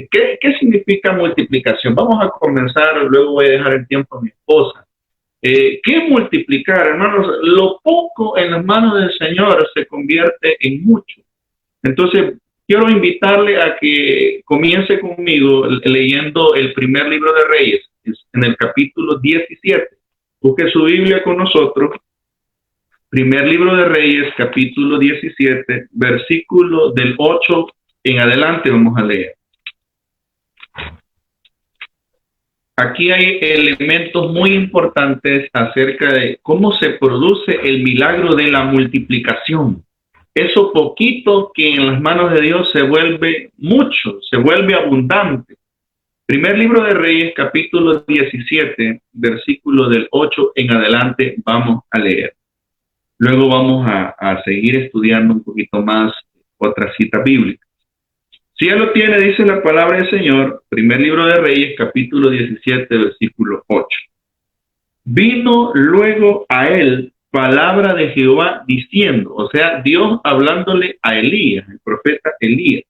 ¿Qué significa multiplicación? Vamos a comenzar, luego voy a dejar el tiempo a mi esposa. ¿Qué es multiplicar, hermanos? Lo poco en las manos del Señor se convierte en mucho. Entonces, quiero invitarle a que comience conmigo leyendo el primer libro de Reyes, en el capítulo 17. Busque su Biblia con nosotros. Primer libro de Reyes, capítulo 17, versículo del 8 en adelante vamos a leer. Aquí hay elementos muy importantes acerca de cómo se produce el milagro de la multiplicación. Eso poquito que en las manos de Dios se vuelve mucho, se vuelve abundante. Primer libro de Reyes, capítulo 17, versículo del 8 en adelante vamos a leer. Luego vamos a seguir estudiando un poquito más otra cita bíblica. Si ya lo tiene, dice la palabra del Señor, primer libro de Reyes, capítulo 17, versículo 8. Vino luego a él palabra de Jehová diciendo, o sea, Dios hablándole a Elías, el profeta Elías.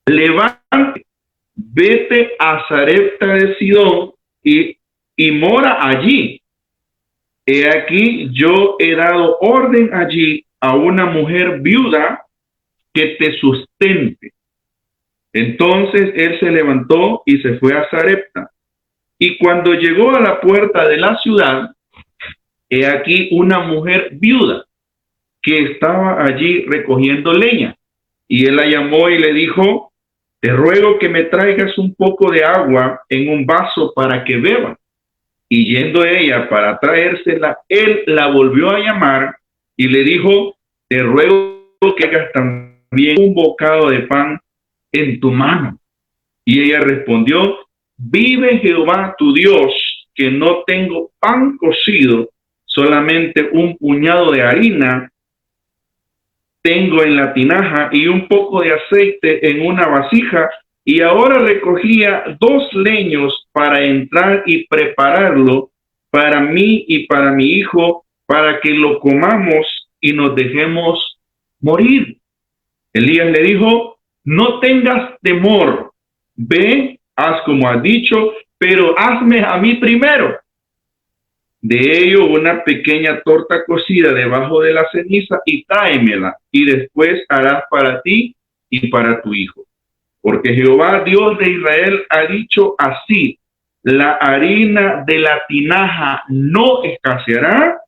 Levántate, vete a Sarepta de Sidón y mora allí. He aquí, yo he dado orden allí a una mujer viuda que te sustente. Entonces él se levantó y se fue a Sarepta. Y cuando llegó a la puerta de la ciudad, he aquí una mujer viuda que estaba allí recogiendo leña. Y él la llamó y le dijo, te ruego que me traigas un poco de agua en un vaso para que beba. Y yendo ella para traérsela, él la volvió a llamar y le dijo, te ruego que hagas también un bocado de pan en tu mano. Y ella respondió, vive Jehová tu Dios, que no tengo pan cocido, solamente un puñado de harina tengo en la tinaja y un poco de aceite en una vasija, y ahora recogía 2 leños para entrar y prepararlo para mí y para mi hijo, para que lo comamos y nos dejemos morir. Elías le dijo, no tengas temor, ve, haz como has dicho, pero hazme a mí primero. De ello una pequeña torta cocida debajo de la ceniza y tráemela, y después harás para ti y para tu hijo. Porque Jehová, Dios de Israel, ha dicho así, la harina de la tinaja no escaseará,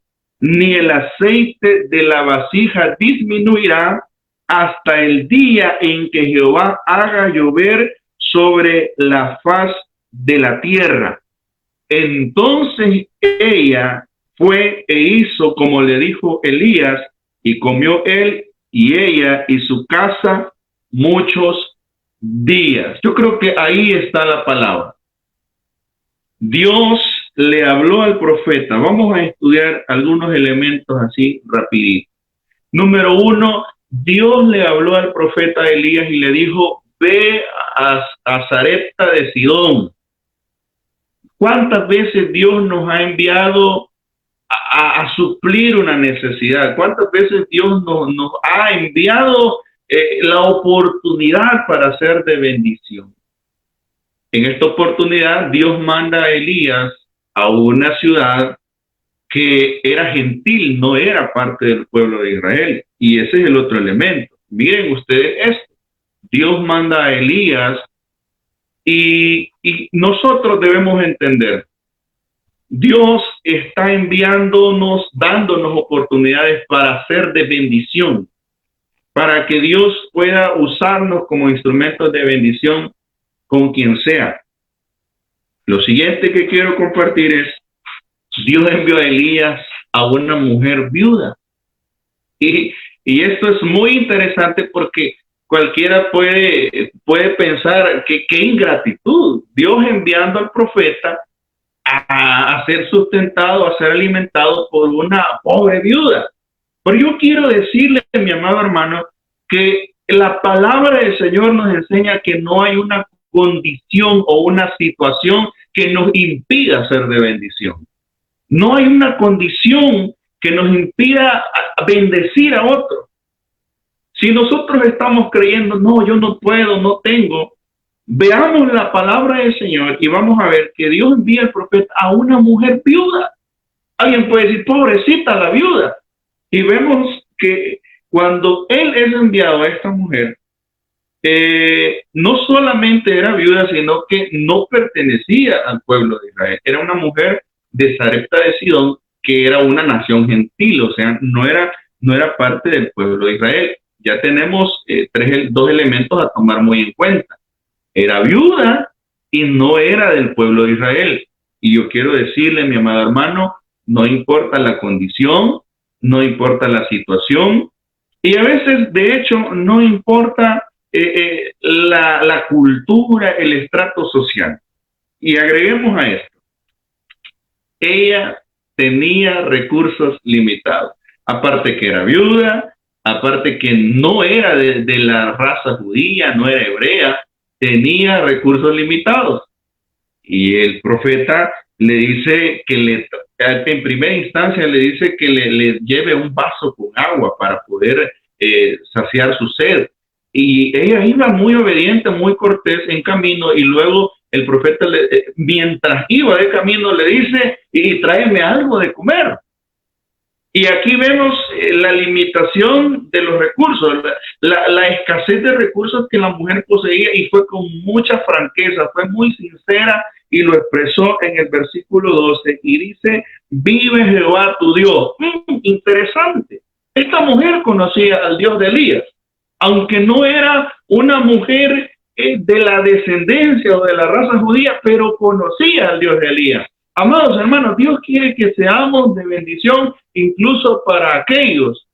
ni el aceite de la vasija disminuirá, hasta el día en que Jehová haga llover sobre la faz de la tierra. Entonces ella fue e hizo como le dijo Elías, y comió él y ella y su casa muchos días. Yo creo que ahí está la palabra. Dios le habló al profeta. Vamos a estudiar algunos elementos así rapidito. Número 1, Dios le habló al profeta Elías y le dijo, ve a Sarepta de Sidón. ¿Cuántas veces Dios nos ha enviado a suplir una necesidad? ¿Cuántas veces Dios nos ha enviado la oportunidad para ser de bendición? En esta oportunidad, Dios manda a Elías a una ciudad que era gentil, no era parte del pueblo de Israel. Y ese es el otro elemento. Miren ustedes esto. Dios manda a Elías y nosotros debemos entender, Dios está enviándonos, dándonos oportunidades para ser de bendición, para que Dios pueda usarnos como instrumentos de bendición con quien sea. Lo siguiente que quiero compartir es, Dios envió a Elías a una mujer viuda. Y esto es muy interesante porque cualquiera puede pensar que qué ingratitud. Dios enviando al profeta a ser sustentado, a ser alimentado por una pobre viuda. Pero yo quiero decirle, mi amado hermano, que la palabra del Señor nos enseña que no hay una condición o una situación que nos impida ser de bendición. No hay una condición que nos impida bendecir a otro. Si nosotros estamos creyendo, no, yo no puedo, no tengo, Veamos la palabra del Señor y vamos a ver que Dios envía al profeta a una mujer viuda. Alguien puede decir, pobrecita la viuda. Y vemos que cuando él es enviado a esta mujer, no solamente era viuda, sino que no pertenecía al pueblo de Israel. Era una mujer de Sarepta de Sidón, que era una nación gentil, o sea, no era parte del pueblo de Israel. Ya tenemos dos elementos a tomar muy en cuenta. Era viuda y no era del pueblo de Israel. Y yo quiero decirle, mi amado hermano, no importa la condición, no importa la situación, y a veces, de hecho, no importa la cultura, el estrato social. Y agreguemos a esto, ella tenía recursos limitados. Aparte que era viuda, aparte que no era de la raza judía, no era hebrea, tenía recursos limitados. Y el profeta le dice que en primera instancia le dice que le lleve un vaso con agua para poder saciar su sed. Y ella iba muy obediente, muy cortés en camino, y luego el profeta, mientras iba de camino, le dice, y tráeme algo de comer. Y aquí vemos la limitación de los recursos, la escasez de recursos que la mujer poseía, y fue con mucha franqueza, fue muy sincera y lo expresó en el versículo 12 y dice, vive Jehová tu Dios. Interesante. Esta mujer conocía al Dios de Elías, aunque no era una mujer de la descendencia o de la raza judía, pero conocía al Dios de Elías. Amados hermanos, Dios quiere que seamos de bendición incluso para aquellos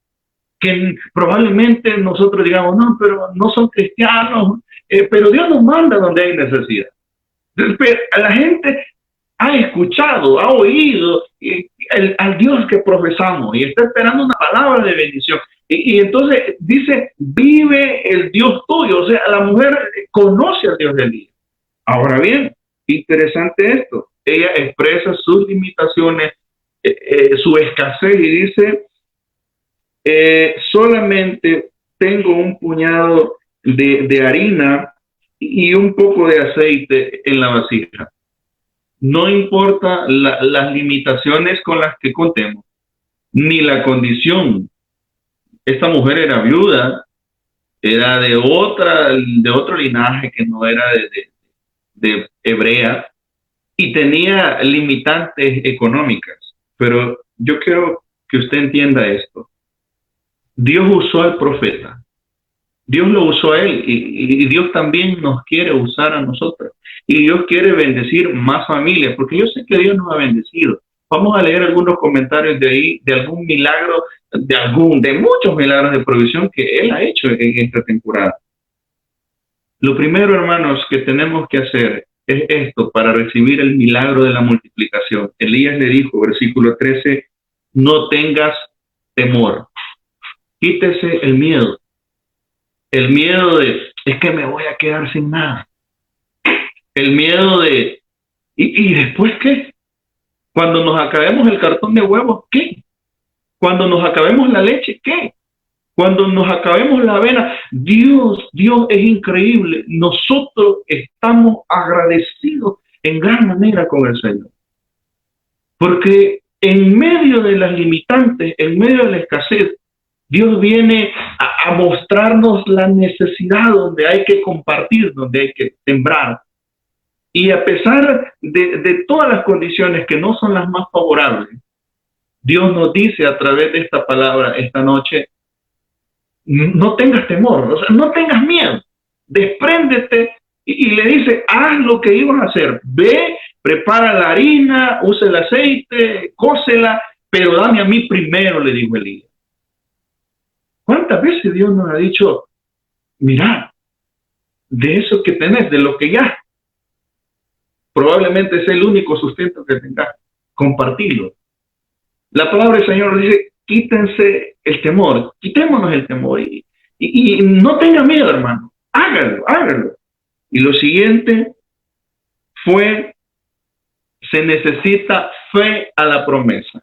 que probablemente nosotros digamos, no, pero no son cristianos, pero Dios nos manda donde hay necesidad. La gente ha escuchado, ha oído al Dios que profesamos y está esperando una palabra de bendición. Y entonces dice, vive el Dios tuyo. O sea, la mujer conoce al Dios de Elías. Ahora bien, interesante esto. Ella expresa sus limitaciones, su escasez y dice, solamente tengo un puñado de harina y un poco de aceite en la vasija. No importa las limitaciones con las que contemos, ni la condición. Esta mujer era viuda, era de otro linaje que no era de hebrea, y tenía limitantes económicas. Pero yo quiero que usted entienda esto. Dios usó al profeta. Dios lo usó a él y Dios también nos quiere usar a nosotros. Y Dios quiere bendecir más familias, porque yo sé que Dios nos ha bendecido. Vamos a leer algunos comentarios de ahí, de algún milagro, de muchos milagros de provisión que Él ha hecho en esta temporada. Lo primero, hermanos, que tenemos que hacer es esto para recibir el milagro de la multiplicación. Elías le dijo, versículo 13, no tengas temor, quítese el miedo. El miedo de, es que me voy a quedar sin nada. El miedo de, ¿y después qué? Cuando nos acabemos el cartón de huevos, ¿qué? Cuando nos acabemos la leche, ¿qué? Cuando nos acabemos la avena, Dios es increíble. Nosotros estamos agradecidos en gran manera con el Señor. Porque en medio de las limitantes, en medio de la escasez, Dios viene a mostrarnos la necesidad donde hay que compartir, donde hay que sembrar. Y a pesar de todas las condiciones que no son las más favorables, Dios nos dice a través de esta palabra esta noche, no tengas temor, o sea, no tengas miedo, despréndete y le dice, haz lo que ibas a hacer, ve, prepara la harina, usa el aceite, cócela, pero dame a mí primero, le dijo Elías. ¿Cuántas veces Dios nos ha dicho, mira, de eso que tenés, de lo que ya, probablemente es el único sustento que tengas, compartirlo? La palabra del Señor dice, quítense el temor, quitémonos el temor y no tenga miedo, hermano, hágalo. Y lo siguiente se necesita fe a la promesa.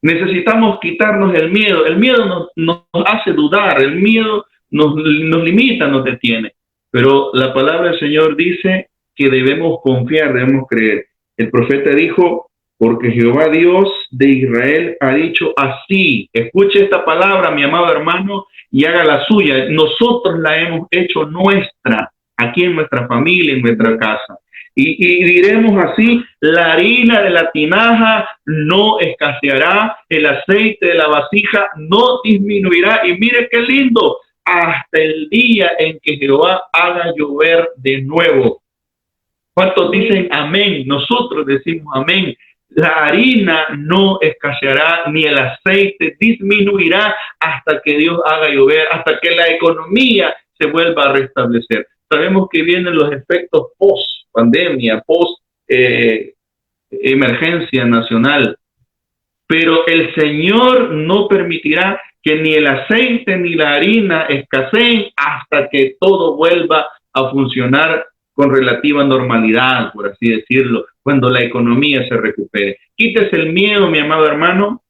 Necesitamos quitarnos el miedo. El miedo nos hace dudar, el miedo nos limita, nos detiene. Pero la palabra del Señor dice que debemos confiar, debemos creer. El profeta dijo, porque Jehová Dios de Israel ha dicho así. Escuche esta palabra, mi amado hermano, y haga la suya. Nosotros la hemos hecho nuestra, aquí en nuestra familia, en nuestra casa. Y diremos así, la harina de la tinaja no escaseará, el aceite de la vasija no disminuirá. Y mire qué lindo, hasta el día en que Jehová haga llover de nuevo. ¿Cuántos dicen amén? Nosotros decimos amén. La harina no escaseará, ni el aceite disminuirá hasta que Dios haga llover, hasta que la economía se vuelva a restablecer. Sabemos que vienen los efectos post pandemia, post emergencia nacional, pero el Señor no permitirá que ni el aceite ni la harina escaseen hasta que todo vuelva a funcionar con relativa normalidad, por así decirlo, cuando la economía se recupere. Quítese el miedo, mi amado hermano,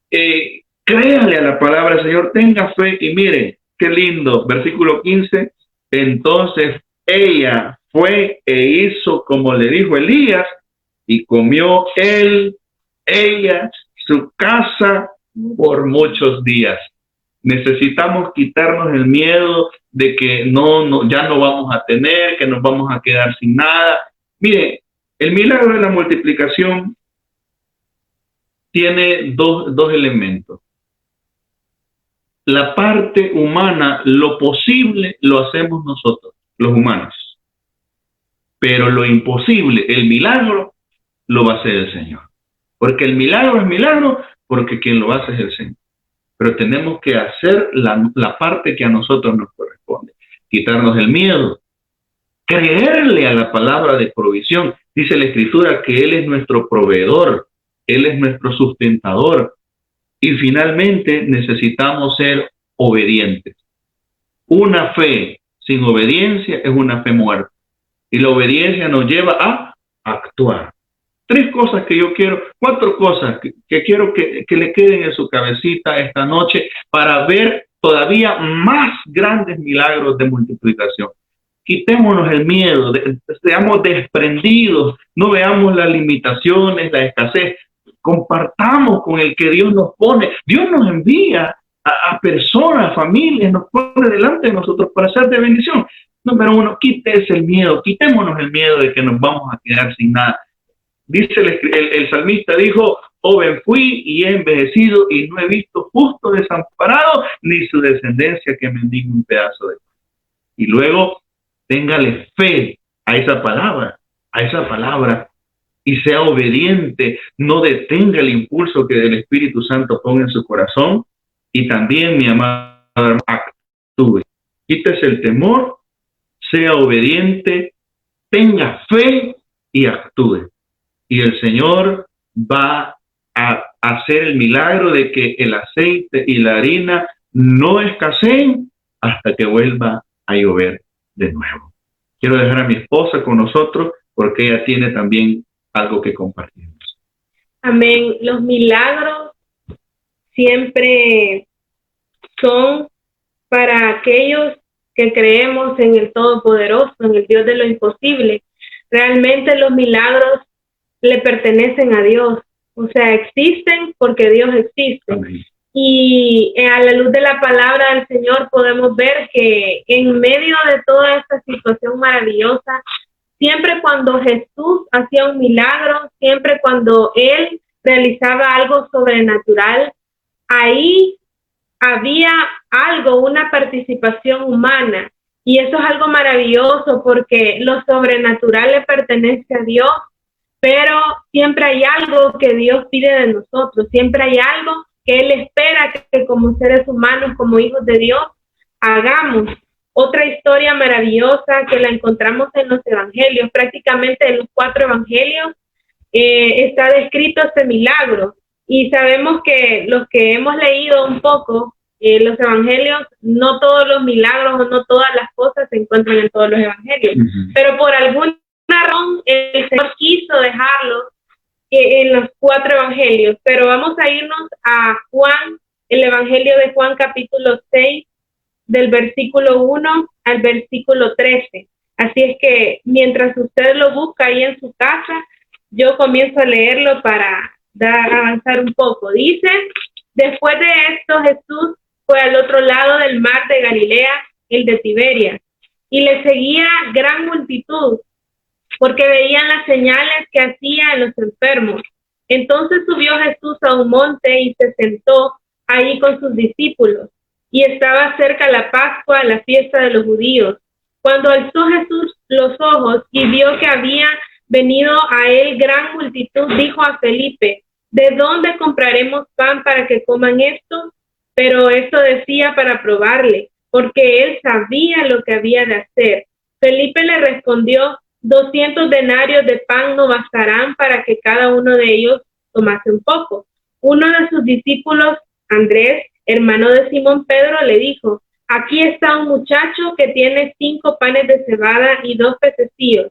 créale a la palabra del Señor, tenga fe y mire, qué lindo, versículo 15, entonces ella fue e hizo como le dijo Elías y comió ella, su casa por muchos días. Necesitamos quitarnos el miedo de que ya no vamos a tener, que nos vamos a quedar sin nada. Mire, el milagro de la multiplicación tiene dos elementos. La parte humana, lo posible lo hacemos nosotros, los humanos. Pero lo imposible, el milagro, lo va a hacer el Señor. Porque el milagro es milagro, porque quien lo hace es el Señor. Pero tenemos que hacer la parte que a nosotros nos corresponde. Quitarnos el miedo. Creerle a la palabra de provisión. Dice la Escritura que Él es nuestro proveedor. Él es nuestro sustentador. Y finalmente necesitamos ser obedientes. Una fe sin obediencia es una fe muerta. Y la obediencia nos lleva a actuar. 4 cosas que quiero que le queden en su cabecita esta noche para ver todavía más grandes milagros de multiplicación. Quitémonos el miedo, seamos desprendidos, no veamos las limitaciones, la escasez. Compartamos con el que Dios nos pone. Dios nos envía a personas, familias, nos pone delante de nosotros para ser de bendición. Número 1, quítese el miedo, quitémonos el miedo de que nos vamos a quedar sin nada. Dice el salmista, dijo, joven fui y he envejecido y no he visto justo desamparado ni su descendencia que mendigue un pedazo de pan. Y luego, téngale fe a esa palabra y sea obediente, no detenga el impulso que el Espíritu Santo ponga en su corazón y también, mi amado, actúe. Quítese el temor, sea obediente, tenga fe y actúe. Y el Señor va a hacer el milagro de que el aceite y la harina no escaseen hasta que vuelva a llover de nuevo. Quiero dejar a mi esposa con nosotros porque ella tiene también algo que compartirnos. Amén. Los milagros siempre son para aquellos que creemos en el Todopoderoso, en el Dios de lo imposible. Realmente los milagros le pertenecen a Dios, o sea, existen porque Dios existe. Amén. Y a la luz de la palabra del Señor podemos ver que en medio de toda esta situación maravillosa, siempre cuando Jesús hacía un milagro, siempre cuando Él realizaba algo sobrenatural, ahí había algo, una participación humana. Y eso es algo maravilloso porque lo sobrenatural le pertenece a Dios, pero siempre hay algo que Dios pide de nosotros, siempre hay algo que Él espera que como seres humanos, como hijos de Dios, hagamos. Otra historia maravillosa que la encontramos en los evangelios, prácticamente en los 4 evangelios, está descrito este milagro. Y sabemos que los que hemos leído un poco los evangelios, no todos los milagros o no todas las cosas se encuentran en todos los evangelios, pero por alguna razón el Señor quiso dejarlo en los 4 evangelios. Pero vamos a irnos a Juan, el evangelio de Juan capítulo 6, del versículo 1 al versículo 13. Así es que mientras usted lo busca ahí en su casa, yo comienzo a leerlo para avanzar un poco. Dice: después de esto, Jesús fue al otro lado del mar de Galilea, el de Tiberias, y le seguía gran multitud, porque veían las señales que hacía en los enfermos. Entonces subió Jesús a un monte y se sentó ahí con sus discípulos. Y estaba cerca la Pascua, la fiesta de los judíos. Cuando alzó Jesús los ojos y vio que había venido a él gran multitud, dijo a Felipe: ¿de dónde compraremos pan para que coman esto? Pero esto decía para probarle, porque él sabía lo que había de hacer. Felipe le respondió: 200 denarios de pan no bastarán para que cada uno de ellos tomase un poco. Uno de sus discípulos, Andrés, hermano de Simón Pedro, le dijo: aquí está un muchacho que tiene 5 panes de cebada y 2 pececillos.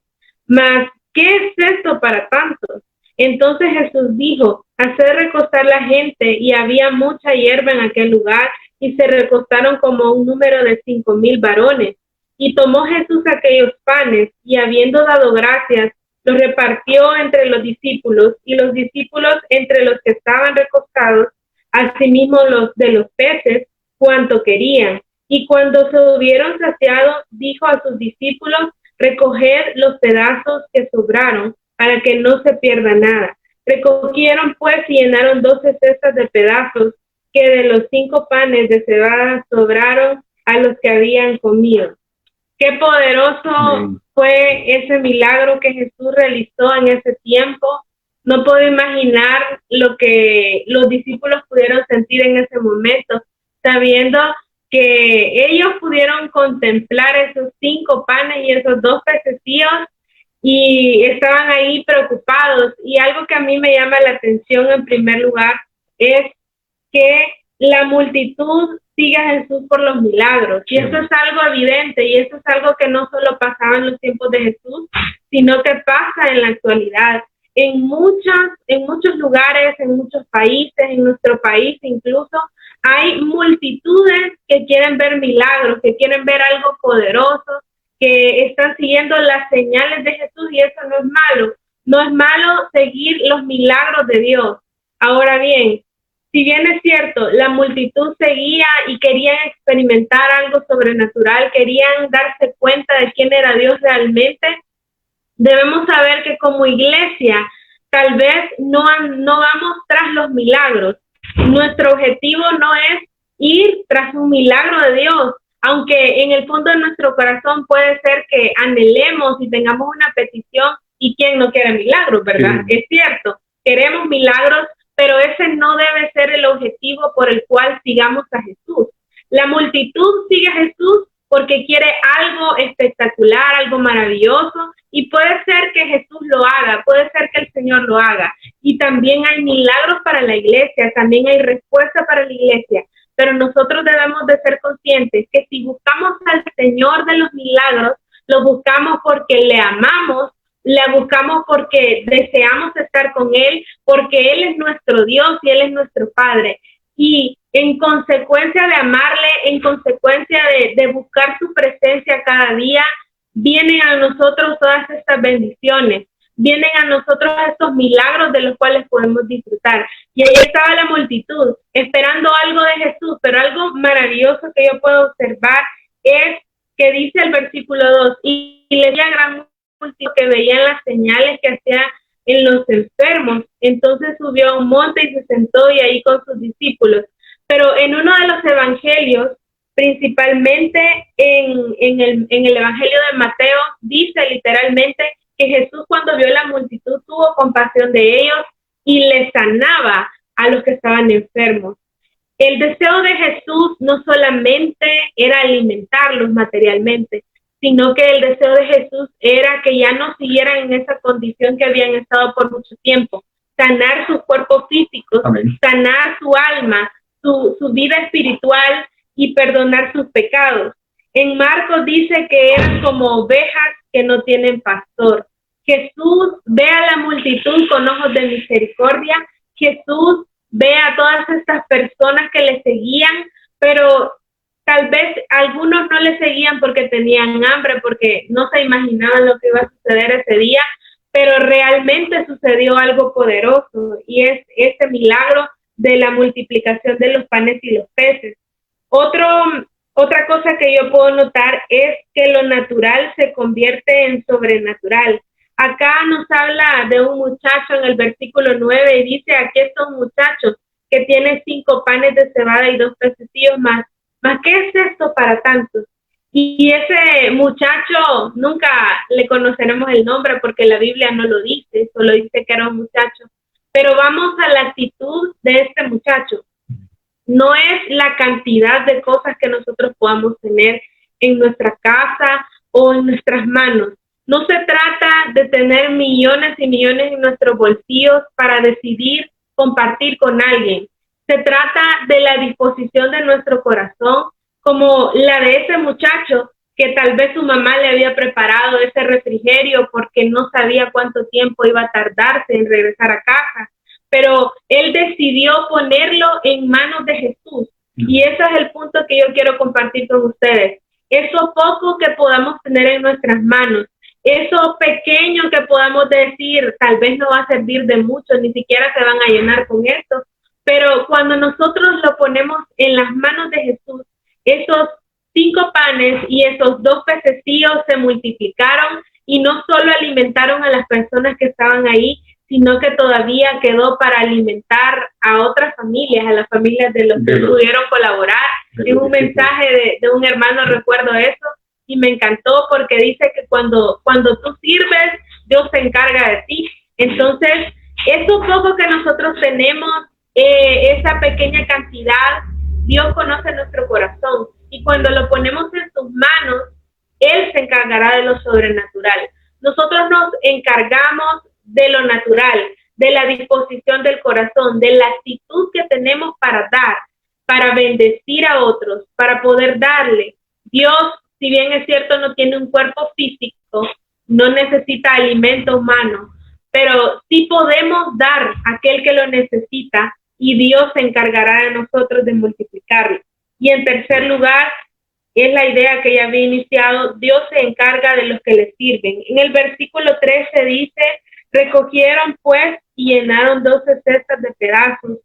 Mas, ¿qué es esto para tantos? Entonces Jesús dijo: haced recostar la gente, y había mucha hierba en aquel lugar, y se recostaron como un número de 5,000 varones. Y tomó Jesús aquellos panes, y habiendo dado gracias, los repartió entre los discípulos, y los discípulos entre los que estaban recostados, asimismo los de los peces, cuanto querían. Y cuando se hubieron saciado, dijo a sus discípulos: recoged los pedazos que sobraron, para que no se pierda nada. Recogieron pues y llenaron 12 cestas de pedazos, que de los 5 panes de cebada sobraron a los que habían comido. Qué poderoso fue ese milagro que Jesús realizó en ese tiempo. No puedo imaginar lo que los discípulos pudieron sentir en ese momento, sabiendo que ellos pudieron contemplar esos 5 panes y esos 2 pececillos, y estaban ahí preocupados. Y algo que a mí me llama la atención en primer lugar es que la multitud sigue a Jesús por los milagros, y eso es algo evidente, y eso es algo que no solo pasaba en los tiempos de Jesús, sino que pasa en la actualidad. En muchos lugares, en muchos países, en nuestro país incluso, hay multitudes que quieren ver milagros, que quieren ver algo poderoso, que están siguiendo las señales de Jesús, y eso no es malo. No es malo seguir los milagros de Dios. Ahora bien, si bien es cierto, la multitud seguía y querían experimentar algo sobrenatural, querían darse cuenta de quién era Dios realmente, debemos saber que como iglesia tal vez no vamos tras los milagros. Nuestro objetivo no es ir tras un milagro de Dios, aunque en el fondo de nuestro corazón puede ser que anhelemos y tengamos una petición, y quién no quiere milagros, ¿verdad? Sí. Es cierto, queremos milagros, pero ese no debe ser el objetivo por el cual sigamos a Jesús. La multitud sigue a Jesús porque quiere algo espectacular, algo maravilloso, y puede ser que Jesús lo haga, puede ser que el Señor lo haga. Y también hay milagros para la iglesia, también hay respuesta para la iglesia, pero nosotros debemos de ser conscientes que si buscamos al Señor de los milagros, lo buscamos porque le amamos, la buscamos porque deseamos estar con Él, porque Él es nuestro Dios y Él es nuestro Padre. Y en consecuencia de amarle, en consecuencia de buscar su presencia cada día, vienen a nosotros todas estas bendiciones, vienen a nosotros estos milagros de los cuales podemos disfrutar. Y ahí estaba la multitud, esperando algo de Jesús, pero algo maravilloso que yo puedo observar es que dice el versículo 2, y le veía gran multitud que veían las señales que hacía en los enfermos. Entonces subió a un monte y se sentó y ahí con sus discípulos. Pero en uno de los evangelios, principalmente en el evangelio de Mateo, dice literalmente que Jesús, cuando vio la multitud, tuvo compasión de ellos y les sanaba a los que estaban enfermos. El deseo de Jesús no solamente era alimentarlos materialmente, sino que el deseo de Jesús era que ya no siguieran en esa condición que habían estado por mucho tiempo, sanar sus cuerpos físicos, amén, sanar su alma, su vida espiritual y perdonar sus pecados. En Marcos dice que eran como ovejas que no tienen pastor. Jesús ve a la multitud con ojos de misericordia. Jesús ve a todas estas personas que le seguían, pero tal vez algunos no le seguían porque tenían hambre, porque no se imaginaban lo que iba a suceder ese día, pero realmente sucedió algo poderoso y es este milagro de la multiplicación de los panes y los peces. Otra cosa que yo puedo notar es que lo natural se convierte en sobrenatural. Acá nos habla de un muchacho en el versículo 9 y dice, aquí está un muchacho que tiene 5 panes de cebada y 2 pececillos más. ¿Más qué es esto para tantos? Y ese muchacho nunca le conoceremos el nombre porque la Biblia no lo dice, solo dice que era un muchacho. Pero vamos a la actitud de este muchacho. No es la cantidad de cosas que nosotros podamos tener en nuestra casa o en nuestras manos. No se trata de tener millones y millones en nuestros bolsillos para decidir compartir con alguien. Se trata de la disposición de nuestro corazón, como la de ese muchacho que tal vez su mamá le había preparado ese refrigerio porque no sabía cuánto tiempo iba a tardarse en regresar a casa. Pero él decidió ponerlo en manos de Jesús. Y ese es el punto que yo quiero compartir con ustedes. Eso poco que podamos tener en nuestras manos, eso pequeño que podamos decir, tal vez no va a servir de mucho, ni siquiera se van a llenar con esto, pero cuando nosotros lo ponemos en las manos de Jesús, esos 5 panes y esos 2 pececillos se multiplicaron y no solo alimentaron a las personas que estaban ahí, sino que todavía quedó para alimentar a otras familias, a las familias de los que pudieron colaborar. En un mensaje de un hermano recuerdo eso y me encantó porque dice que cuando tú sirves, Dios se encarga de ti. Entonces, eso poco que nosotros tenemos, esa pequeña cantidad, Dios conoce nuestro corazón y cuando lo ponemos en sus manos, Él se encargará de lo sobrenatural. Nosotros nos encargamos de lo natural, de la disposición del corazón, de la actitud que tenemos para dar, para bendecir a otros, para poder darle. Dios, si bien es cierto, no tiene un cuerpo físico, no necesita alimento humano, pero sí podemos dar a aquel que lo necesita y Dios se encargará de nosotros de multiplicarlo. Y en tercer lugar, es la idea que ya había iniciado, Dios se encarga de los que le sirven. En el versículo 13 dice, recogieron pues y llenaron 12 cestas de pedazos,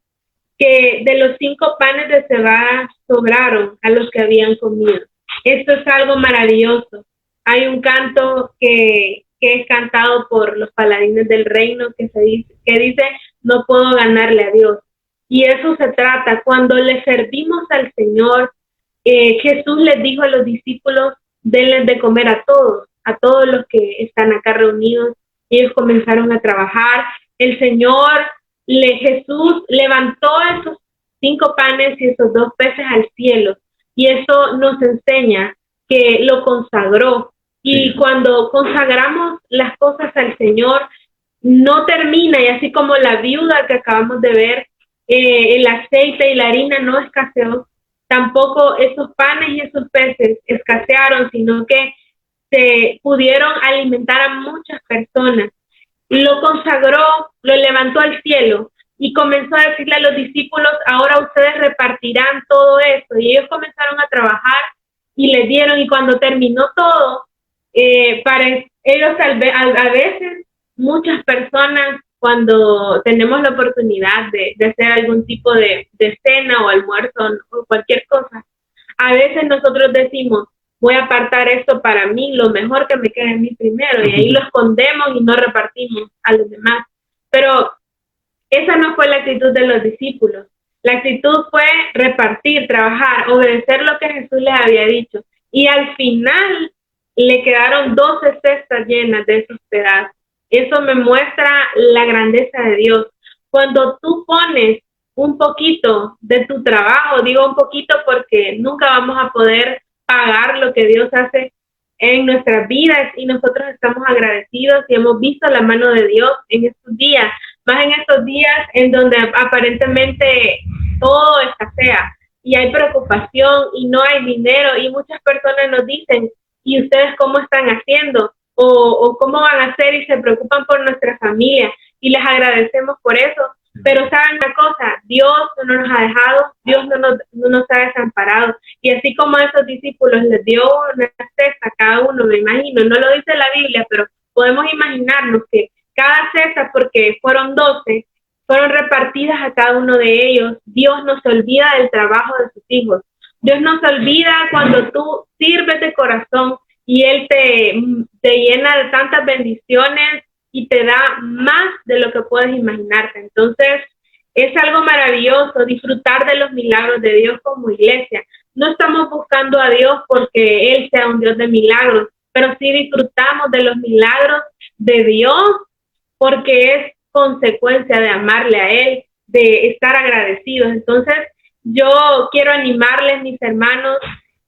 que de los 5 panes de cebada sobraron a los que habían comido. Esto es algo maravilloso. Hay un canto que es cantado por los paladines del reino que dice, no puedo ganarle a Dios. Y eso se trata, cuando le servimos al Señor, Jesús les dijo a los discípulos, denles de comer a todos los que están acá reunidos. Ellos comenzaron a trabajar. El Señor, Jesús levantó esos 5 panes y esos 2 peces al cielo. Y eso nos enseña que lo consagró. Y sí, cuando consagramos las cosas al Señor, no termina. Y así como la viuda que acabamos de ver, el aceite y la harina no escaseó, tampoco esos panes y esos peces escasearon, sino que se pudieron alimentar a muchas personas. Lo consagró, lo levantó al cielo y comenzó a decirle a los discípulos, ahora ustedes repartirán todo eso. Y ellos comenzaron a trabajar y les dieron, y cuando terminó todo, para ellos a veces, muchas personas, cuando tenemos la oportunidad de hacer algún tipo de cena o almuerzo o cualquier cosa, a veces nosotros decimos, voy a apartar esto para mí, lo mejor que me quede a mí primero, y ahí lo escondemos y no repartimos a los demás. Pero esa no fue la actitud de los discípulos. La actitud fue repartir, trabajar, obedecer lo que Jesús les había dicho. Y al final le quedaron 12 cestas llenas de esos pedazos. Eso me muestra la grandeza de Dios. Cuando tú pones un poquito de tu trabajo, digo un poquito porque nunca vamos a poder pagar lo que Dios hace en nuestras vidas y nosotros estamos agradecidos y hemos visto la mano de Dios en estos días, más en estos días en donde aparentemente todo escasea y hay preocupación y no hay dinero y muchas personas nos dicen, ¿y ustedes cómo están haciendo? O cómo van a hacer y se preocupan por nuestra familia y les agradecemos por eso, Pero saben una cosa, Dios no nos ha dejado, Dios no nos ha desamparado. Y así como a esos discípulos les dio una cesta a cada uno, me imagino, no lo dice la Biblia, pero podemos imaginarnos que cada cesta, porque fueron 12, fueron repartidas a cada uno de ellos. Dios no se olvida del trabajo de sus hijos. Dios no se olvida cuando tú sirves de corazón y Él te llena de tantas bendiciones y te da más de lo que puedes imaginarte. Entonces, es algo maravilloso disfrutar de los milagros de Dios como iglesia. No estamos buscando a Dios porque Él sea un Dios de milagros, pero sí disfrutamos de los milagros de Dios porque es consecuencia de amarle a Él, de estar agradecidos. Entonces, yo quiero animarles, mis hermanos,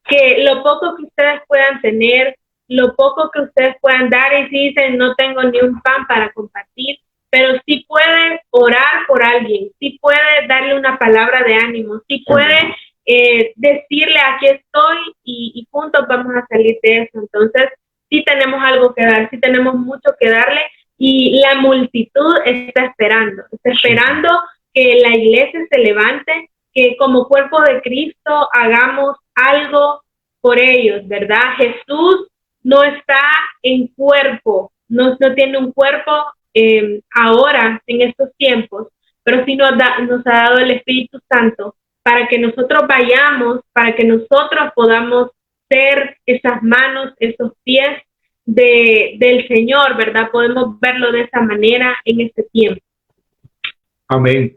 que lo poco que ustedes puedan tener, lo poco que ustedes puedan dar, y si dicen no tengo ni un pan para compartir, pero sí puede orar por alguien, sí puede darle una palabra de ánimo, sí puede decirle aquí estoy y juntos vamos a salir de eso. Entonces sí tenemos algo que dar, sí tenemos mucho que darle, y la multitud está esperando que la iglesia se levante, que como cuerpo de Cristo hagamos algo por ellos, ¿verdad? Jesús no está en cuerpo, no tiene un cuerpo ahora, en estos tiempos, pero sí nos ha dado el Espíritu Santo para que nosotros vayamos, para que nosotros podamos ser esas manos, esos pies del Señor, ¿verdad? Podemos verlo de esa manera en este tiempo. Amén.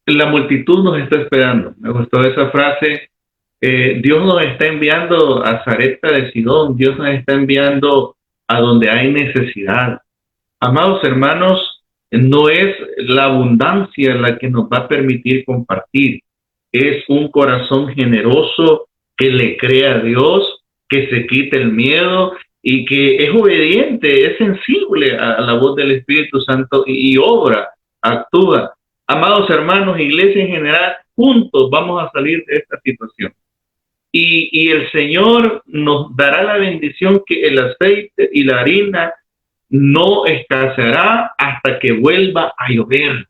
La multitud nos está esperando. Me gustó esa frase. Dios nos está enviando a Sarepta de Sidón. Dios nos está enviando a donde hay necesidad. Amados hermanos, no es la abundancia la que nos va a permitir compartir. Es un corazón generoso que le cree a Dios, que se quite el miedo y que es obediente, es sensible a la voz del Espíritu Santo y obra, actúa. Amados hermanos, iglesia en general, juntos vamos a salir de esta situación. Y el Señor nos dará la bendición que el aceite y la harina no escaseará hasta que vuelva a llover.